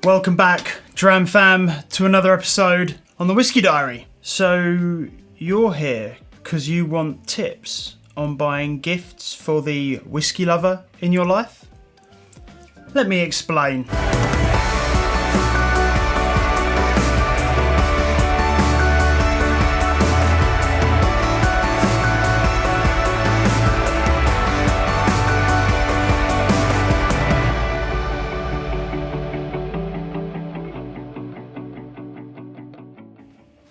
Welcome back, Dram Fam, to another episode on the Whisky Diary. So, you're here because you want tips on buying gifts for the whiskey lover in your life? Let me explain.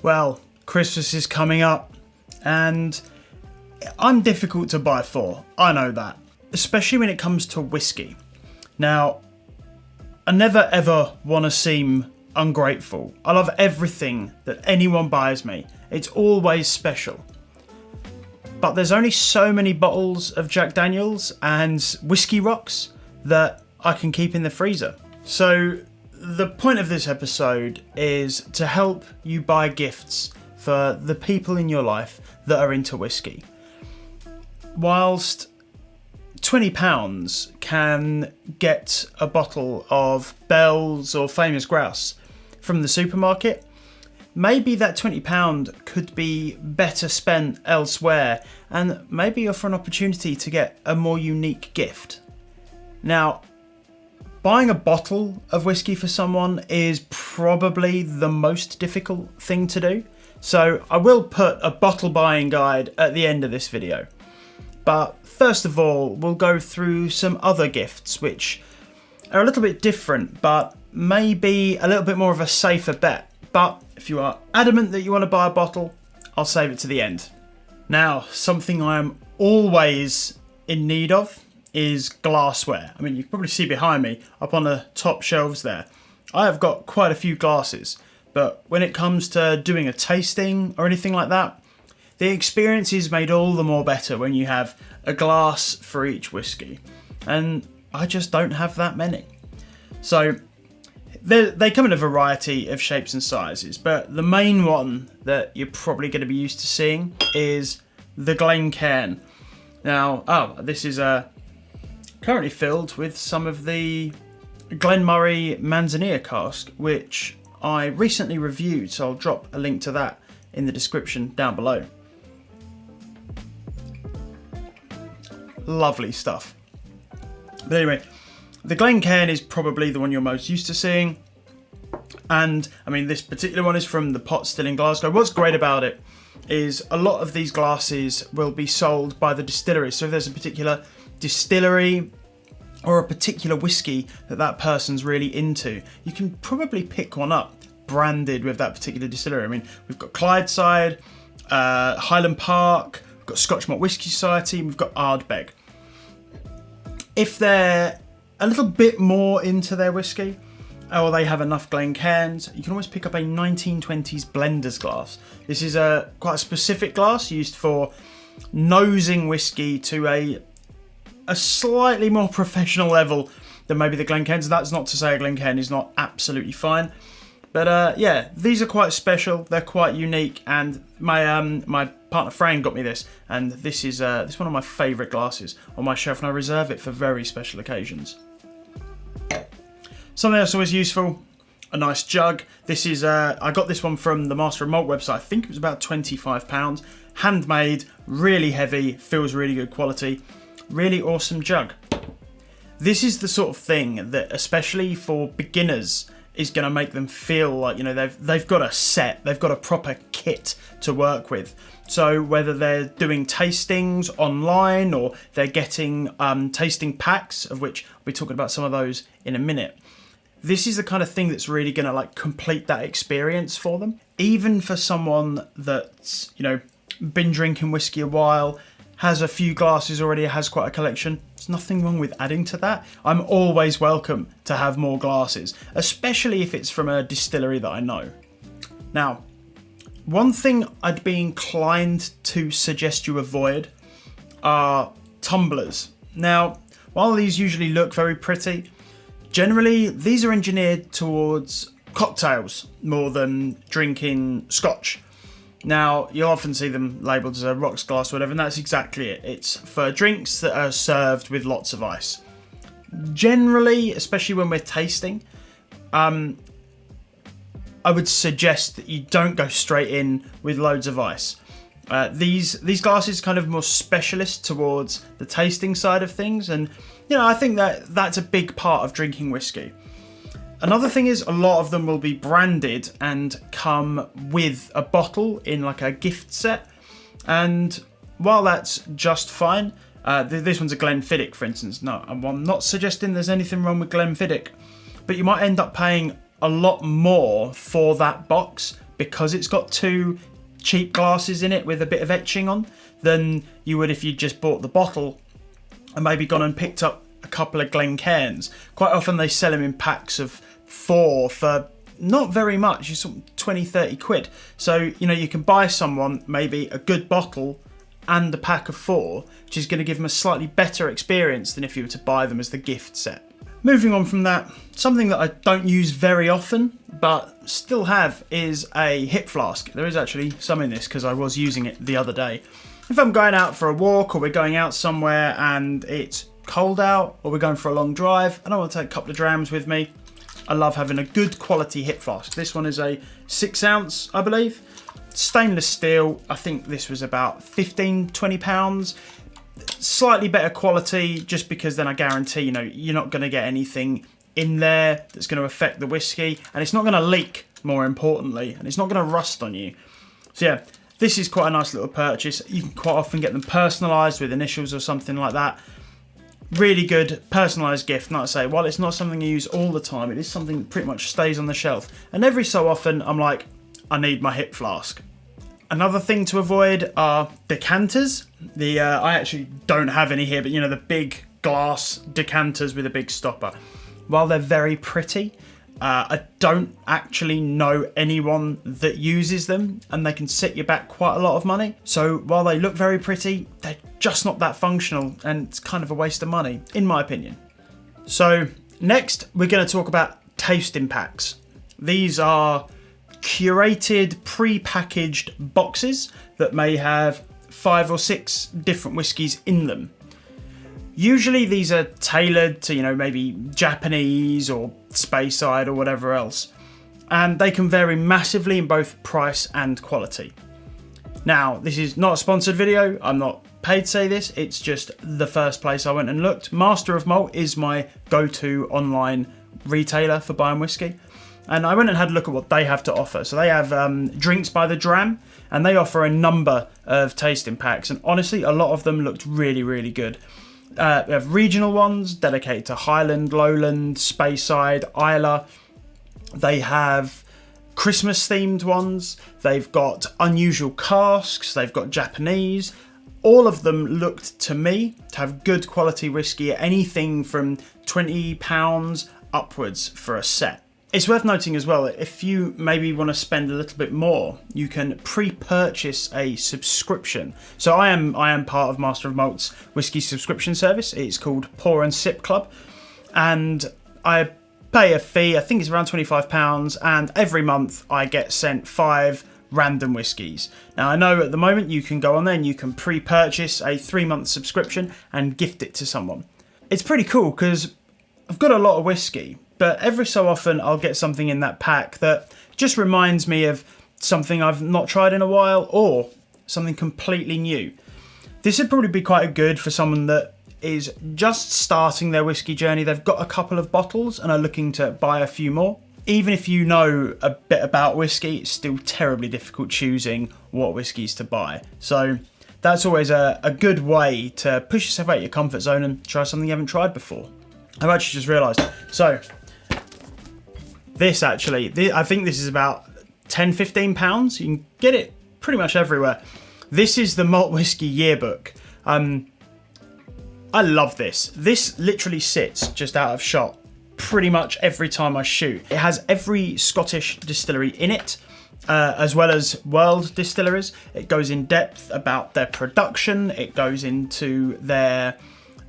Well, Christmas is coming up and I'm difficult to buy for. I know that, especially when it comes to whiskey. Now, I never ever want to seem ungrateful. I love everything that anyone buys me. It's always special. But there's only so many bottles of Jack Daniels and whiskey rocks that I can keep in the freezer. So the point of this episode is to help you buy gifts for the people in your life that are into whiskey. Whilst £20 can get a bottle of Bell's or Famous Grouse from the supermarket, maybe that £20 could be better spent elsewhere and maybe offer an opportunity to get a more unique gift. Now, buying a bottle of whiskey for someone is probably the most difficult thing to do. So I will put a bottle buying guide at the end of this video. But first of all, we'll go through some other gifts which are a little bit different, but maybe a little bit more of a safer bet. But if you are adamant that you want to buy a bottle, I'll save it to the end. Now, something I am always in need of is glassware. I mean, you can probably see behind me up on the top shelves there. I have got quite a few glasses, but when it comes to doing a tasting or anything like that, the experience is made all the more better when you have a glass for each whiskey. And I just don't have that many. So they come in a variety of shapes and sizes, but the main one that you're probably going to be used to seeing is the Glencairn. Now, this is currently filled with some of the Glenmorangie Manzanilla cask, which I recently reviewed, so I'll drop a link to that in the description down below. Lovely stuff. But anyway, the Glencairn is probably the one you're most used to seeing. And I mean, this particular one is from the pot still in Glasgow. What's great about it is a lot of these glasses will be sold by the distillery. So if there's a particular distillery or a particular whiskey that person's really into, you can probably pick one up branded with that particular distillery. I mean, we've got Clydeside, Highland Park, we've got Scotch Malt Whisky Society, we've got Ardbeg. If they're a little bit more into their whiskey, or they have enough Glencairns, you can always pick up a 1920s blender's glass. This is quite a specific glass used for nosing whiskey to a slightly more professional level than maybe the Glencairns. That's not to say a Glencairn is not absolutely fine. But yeah, these are quite special. They're quite unique, and my partner Fran got me this, and this is one of my favourite glasses on my shelf, and I reserve it for very special occasions. Something that's always useful, a nice jug. This is I got this one from the Master of Malt website. I think it was about £25. Handmade, really heavy, feels really good quality. Really awesome jug. This is the sort of thing that, especially for beginners, is going to make them feel like, you know, they've got a set, they've got a proper kit to work with. So whether they're doing tastings online or they're getting tasting packs, of which I'll be talking about some of those in a minute, this is the kind of thing that's really going to like complete that experience for them. Even for someone that's, you know, been drinking whiskey a while, has a few glasses already, has quite a collection, there's nothing wrong with adding to that. I'm always welcome to have more glasses, especially if it's from a distillery that I know. Now, one thing I'd be inclined to suggest you avoid are tumblers. Now, while these usually look very pretty, generally these are engineered towards cocktails more than drinking scotch. Now, you'll often see them labelled as a rocks glass or whatever, and that's exactly it. It's for drinks that are served with lots of ice. Generally, especially when we're tasting, I would suggest that you don't go straight in with loads of ice. These glasses are kind of more specialist towards the tasting side of things, and I think that that's a big part of drinking whiskey. Another thing is a lot of them will be branded and come with a bottle in like a gift set, and while that's just fine, this one's a Glenfiddich, for instance. No, I'm not suggesting there's anything wrong with Glenfiddich, but you might end up paying a lot more for that box because it's got 2 cheap glasses in it with a bit of etching on than you would if you just bought the bottle and maybe gone and picked up a couple of Glencairns. Quite often they sell them in packs of 4 for not very much, just 20-30 quid. So you can buy someone maybe a good bottle and a pack of 4, which is going to give them a slightly better experience than if you were to buy them as the gift set. Moving on from that, something that I don't use very often but still have is a hip flask. There is actually some in this because I was using it the other day. If I'm going out for a walk or we're going out somewhere and it's cold out, or we're going for a long drive and I want to take a couple of drams with me, I love having a good quality hip flask. This one is a 6 ounce, I believe. Stainless steel. I think this was about £15-20. Slightly better quality, just because then I guarantee you're not going to get anything in there that's going to affect the whiskey, and it's not going to leak, more importantly, and it's not going to rust on you. So yeah, this is quite a nice little purchase. You can quite often get them personalised with initials or something like that. Really good personalised gift. Like I say, while it's not something you use all the time, it is something that pretty much stays on the shelf. And every so often, I'm like, I need my hip flask. Another thing to avoid are decanters. I actually don't have any here, but the big glass decanters with a big stopper. While they're very pretty, I don't actually know anyone that uses them, and they can set you back quite a lot of money. So while they look very pretty, they're just not that functional, and it's kind of a waste of money, in my opinion. So next, we're going to talk about tasting packs. These are curated, pre-packaged boxes that may have 5 or 6 different whiskies in them. Usually these are tailored to, maybe Japanese or Speyside or whatever else. And they can vary massively in both price and quality. Now, this is not a sponsored video. I'm not paid to say this. It's just the first place I went and looked. Master of Malt is my go-to online retailer for buying whiskey. And I went and had a look at what they have to offer. So they have Drinks by the Dram, and they offer a number of tasting packs. And honestly, a lot of them looked really, really good. We have regional ones dedicated to Highland, Lowland, Speyside, Islay. They have Christmas themed ones. They've got unusual casks. They've got Japanese. All of them looked to me to have good quality whiskey at anything from £20 upwards for a set. It's worth noting as well that if you maybe want to spend a little bit more, you can pre-purchase a subscription. So I am part of Master of Malt's Whisky Subscription service. It's called Pour and Sip Club, and I pay a fee. I think it's around £25, and every month I get sent 5 random whiskies. Now I know at the moment you can go on there and you can pre-purchase a 3-month subscription and gift it to someone. It's pretty cool because I've got a lot of whiskey, but every so often I'll get something in that pack that just reminds me of something I've not tried in a while or something completely new. This would probably be quite good for someone that is just starting their whiskey journey. They've got a couple of bottles and are looking to buy a few more. Even if you know a bit about whiskey, it's still terribly difficult choosing what whiskies to buy. So that's always a good way to push yourself out of your comfort zone and try something you haven't tried before. I've actually just realised. So this actually, I think this is about £10-15. You can get it pretty much everywhere. This is the Malt Whisky Yearbook. I love this. This literally sits just out of shot pretty much every time I shoot. It has every Scottish distillery in it, as well as world distilleries. It goes in depth about their production. It goes into their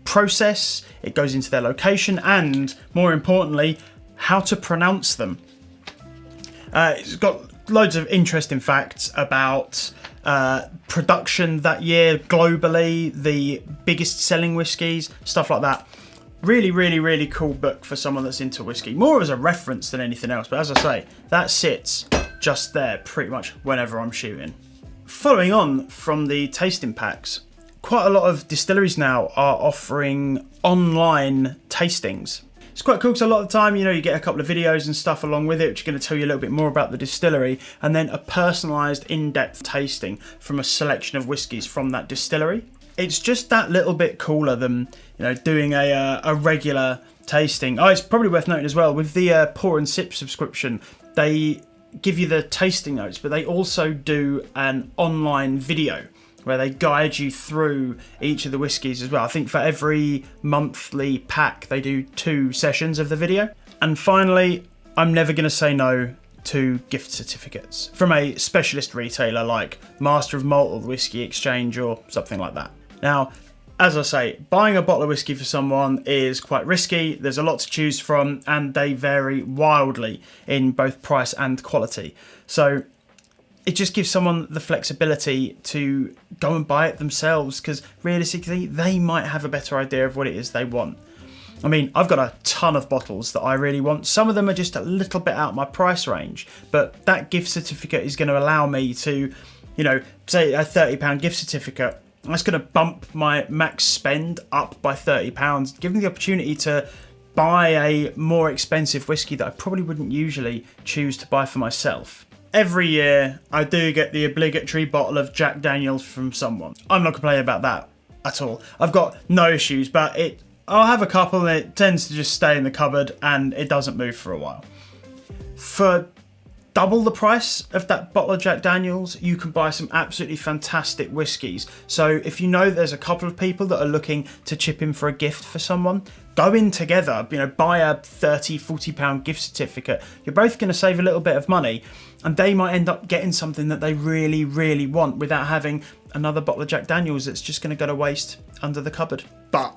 process. It goes into their location, and more importantly, how to pronounce them. It's got loads of interesting facts about production that year globally, the biggest selling whiskies, stuff like that. Really cool book for someone that's into whiskey. More as a reference than anything else, but as I say, that sits just there pretty much whenever I'm shooting. Following on from the tasting packs, quite a lot of distilleries now are offering online tastings. It's quite cool because a lot of the time, you get a couple of videos and stuff along with it, which are going to tell you a little bit more about the distillery, and then a personalised, in-depth tasting from a selection of whiskies from that distillery. It's just that little bit cooler than doing a regular tasting. Oh, it's probably worth noting as well, with the Pour and Sip subscription, they give you the tasting notes, but they also do an online video where they guide you through each of the whiskies as well. I think for every monthly pack, they do 2 sessions of the video. And finally, I'm never going to say no to gift certificates from a specialist retailer like Master of Malt or the Whisky Exchange or something like that. Now, as I say, buying a bottle of whiskey for someone is quite risky. There's a lot to choose from, and they vary wildly in both price and quality. So it just gives someone the flexibility to go and buy it themselves, because realistically, they might have a better idea of what it is they want. I mean, I've got a ton of bottles that I really want. Some of them are just a little bit out of my price range, but that gift certificate is going to allow me to, say a £30 gift certificate. That's going to bump my max spend up by £30, give me the opportunity to buy a more expensive whiskey that I probably wouldn't usually choose to buy for myself. Every year, I do get the obligatory bottle of Jack Daniel's from someone. I'm not complaining about that at all. I've got no issues, but I'll have a couple and it tends to just stay in the cupboard and it doesn't move for a while. For double the price of that bottle of Jack Daniel's, you can buy some absolutely fantastic whiskies. So if there's a couple of people that are looking to chip in for a gift for someone, go in together, buy a £30, £40 gift certificate. You're both going to save a little bit of money, and they might end up getting something that they really want without having another bottle of Jack Daniel's that's just going to go to waste under the cupboard. But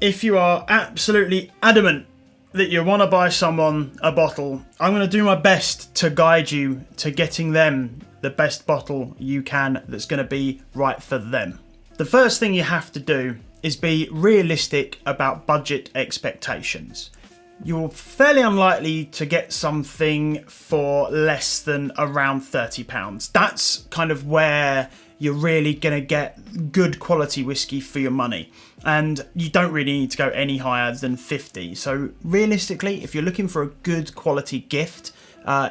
if you are absolutely adamant that you want to buy someone a bottle, I'm going to do my best to guide you to getting them the best bottle you can that's going to be right for them. The first thing you have to do is be realistic about budget expectations. You're fairly unlikely to get something for less than around £30. That's kind of where you're really going to get good quality whiskey for your money. And you don't really need to go any higher than 50. So realistically, if you're looking for a good quality gift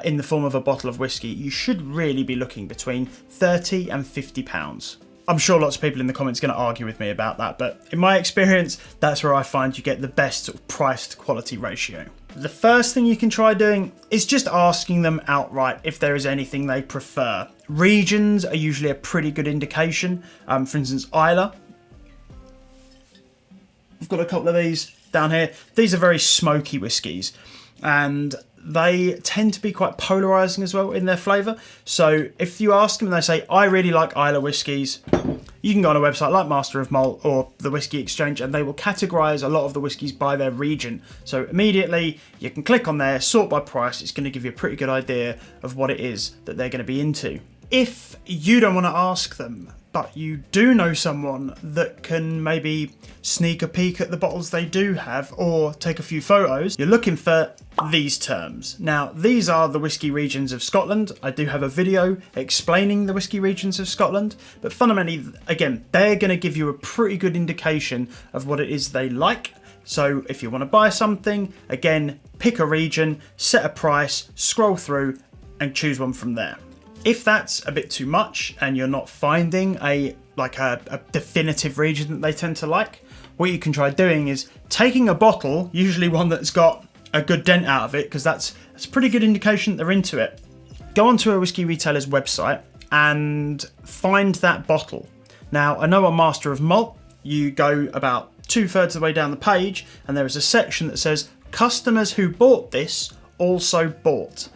in the form of a bottle of whiskey, you should really be looking between £30 and £50. I'm sure lots of people in the comments are going to argue with me about that, but in my experience, that's where I find you get the best sort of price to quality ratio. The first thing you can try doing is just asking them outright if there is anything they prefer. Regions are usually a pretty good indication. For instance, Islay. I've got a couple of these down here. These are very smoky whiskies, and they tend to be quite polarising as well in their flavour. So if you ask them and they say, I really like Islay whiskies, you can go on a website like Master of Malt or the Whisky Exchange, and they will categorise a lot of the whiskies by their region. So immediately you can click on there, sort by price. It's going to give you a pretty good idea of what it is that they're going to be into. If you don't want to ask them, but you do know someone that can maybe sneak a peek at the bottles they do have or take a few photos, you're looking for these terms. Now, these are the whisky regions of Scotland. I do have a video explaining the whisky regions of Scotland, but fundamentally, again, they're going to give you a pretty good indication of what it is they like. So if you want to buy something, again, pick a region, set a price, scroll through and choose one from there. If that's a bit too much and you're not finding a definitive region that they tend to like, what you can try doing is taking a bottle, usually one that's got a good dent out of it, because that's a pretty good indication that they're into it. Go onto a whiskey retailer's website and find that bottle. Now, I know on Master of Malt, you go about 2/3 of the way down the page and there is a section that says customers who bought this also bought.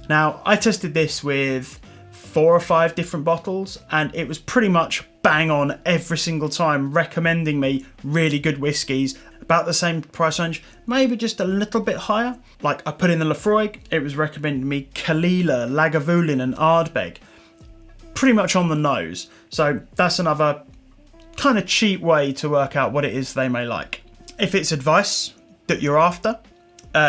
Now, I tested this with 4 or 5 different bottles, and it was pretty much bang on every single time, recommending me really good whiskies, about the same price range, maybe just a little bit higher. Like, I put in the Lafroig, it was recommending me Kalila, Lagavulin and Ardbeg. Pretty much on the nose. So that's another kind of cheap way to work out what it is they may like. If it's advice that you're after,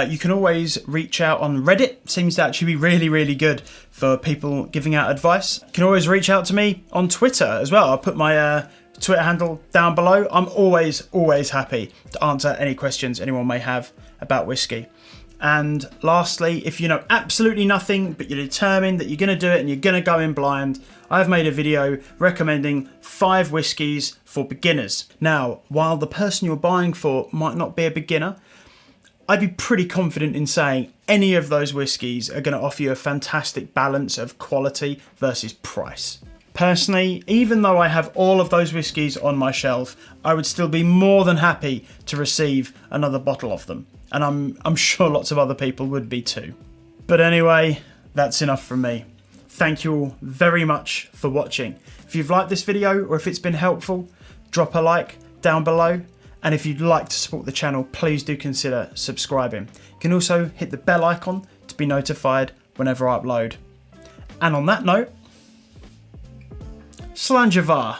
you can always reach out on Reddit. Seems to actually be really, really good for people giving out advice. You can always reach out to me on Twitter as well. I'll put my Twitter handle down below. I'm always happy to answer any questions anyone may have about whiskey. And lastly, if you know absolutely nothing, but you're determined that you're going to do it and you're going to go in blind, I've made a video recommending 5 whiskies for beginners. Now, while the person you're buying for might not be a beginner, I'd be pretty confident in saying any of those whiskies are going to offer you a fantastic balance of quality versus price. Personally, even though I have all of those whiskies on my shelf, I would still be more than happy to receive another bottle of them. And I'm sure lots of other people would be too. But anyway, that's enough from me. Thank you all very much for watching. If you've liked this video or if it's been helpful, drop a like down below. And if you'd like to support the channel, please do consider subscribing. You can also hit the bell icon to be notified whenever I upload. And on that note, Slanjavar.